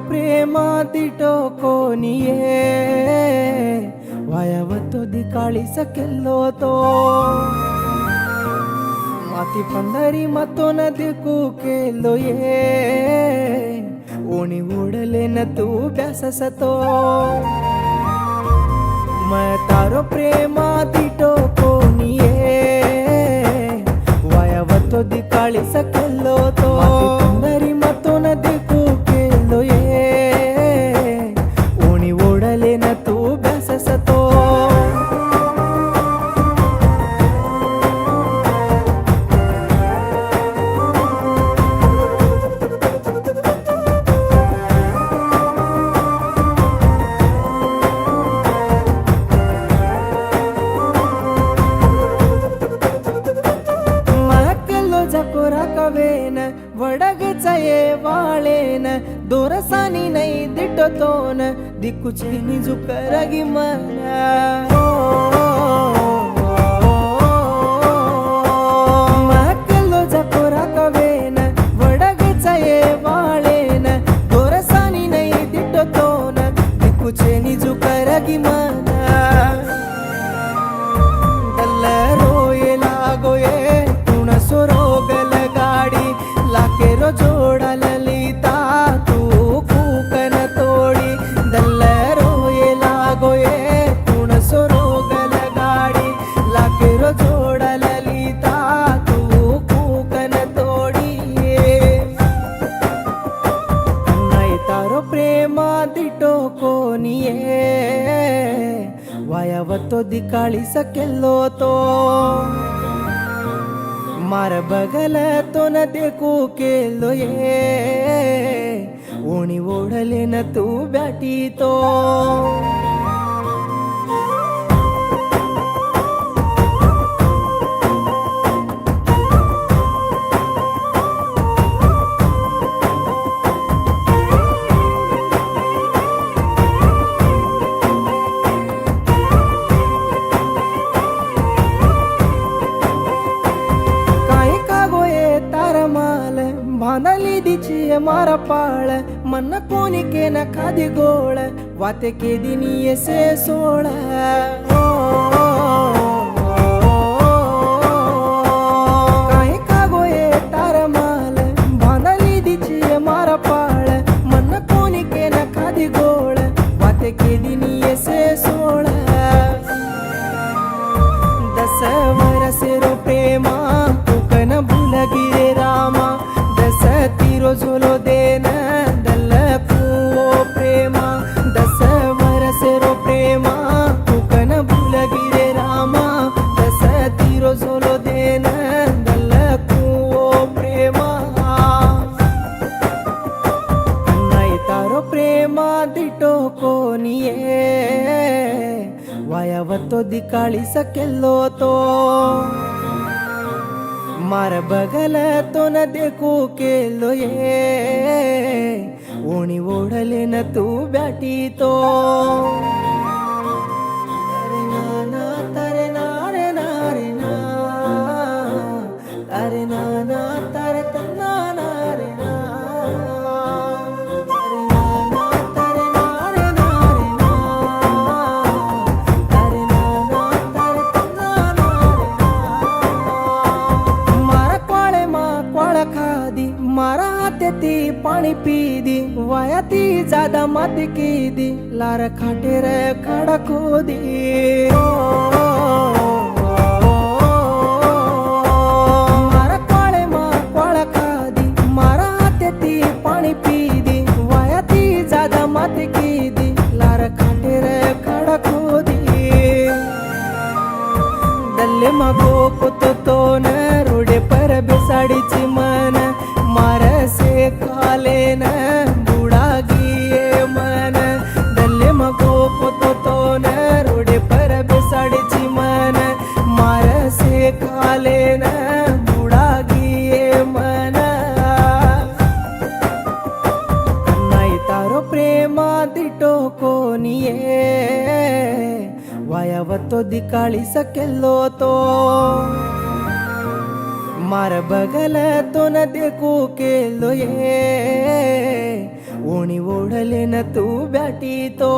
प्रेमातिटो कोणीये वायावतो दिकाळी सकेलो तो माती पंदरी मतो न देखू केलो ये ओणी ओढले न तू ब्याससतो मैं तारो प्रेमातिटो कोणीये वायावतो दिकाळी सकेलो तो माती पंदरी मतो न देखू केलो ये ओणी ओढले न तू ब्याससतो कवेन वडगचये वाळेन दोरसानी नै दिटतोन दिकुचेनी जुकरगी मना महकलो जकोरा कवेन वडगचये वाळेन दोरसानी नै दिटतोन दिकुचेनी जुकरगी मना दल्लरोये लागोये सोरोगल गाडी लाकेरो जोडा ललिता तू कूकन तोडी दल्लरो ये लागोये कुण सोरोगल गाडी लाकेरो जोडा ललिता तू कूकन तोडी नाही तारो प्रेमा दिटो कोणीये वायावतो दिकाळी सकेलो तो मार बगल तो न देखू केलो ये ओणी ओढले न तू ब्याटी तो भानली दिची मारा पाळ मन कोनिके न खादी गोळ वाते के दिनी से सोळ काय का गोये तार माल भानली दिची मारा पाळ मन कोनिके न खादी गोळ वाते के दिनी से सोळ 10 वरसेरो प्रेमा कोकण भुलगिरे रामा तीरो झोलो देन दल्लकू प्रेमा 10 वरसेरो प्रेमा कोकण भुलगिरे रामा 10 तीरो झोलो देन दल्लकू प्रेमा नाही तारो प्रेमा दिटो कोणीये वायावतो दिकाळी सकेलो तो मार बगल तो न देखू केलो ये ओणी ओढले न तू ब्याटी तो अरे नाना तारे नारे नारे ना अरे नाना तारे तना नारे ना अरे नाना तारे नारे नारे ना अरे नाना तारे तना नारे ना खादी मारा हाते पाणी पीदी वायाती ज्यादा मत कीदी लार खाटे रे खड़कोदी मारा कोळे मा कोळा खादी मारा हाते पाणी पीदी वायाती ज्यादा मत कीदी लार खाटे रे खड़कोदी दल्ले मगो पुतो तो न रोडे पर बेसाडीची मन मार से खाले न बुडागिये मन दल्ले मगो पुतो तो न रोडे पर बेसाडीची मन मार से खाले न बुडागिये मन नाही तारो प्रेमा दिटो कोणीये वायावतो दिकाळी सकेलो तो मार बगल तो न देखू केलो ये ओणी ओढले न तू बॅटी तो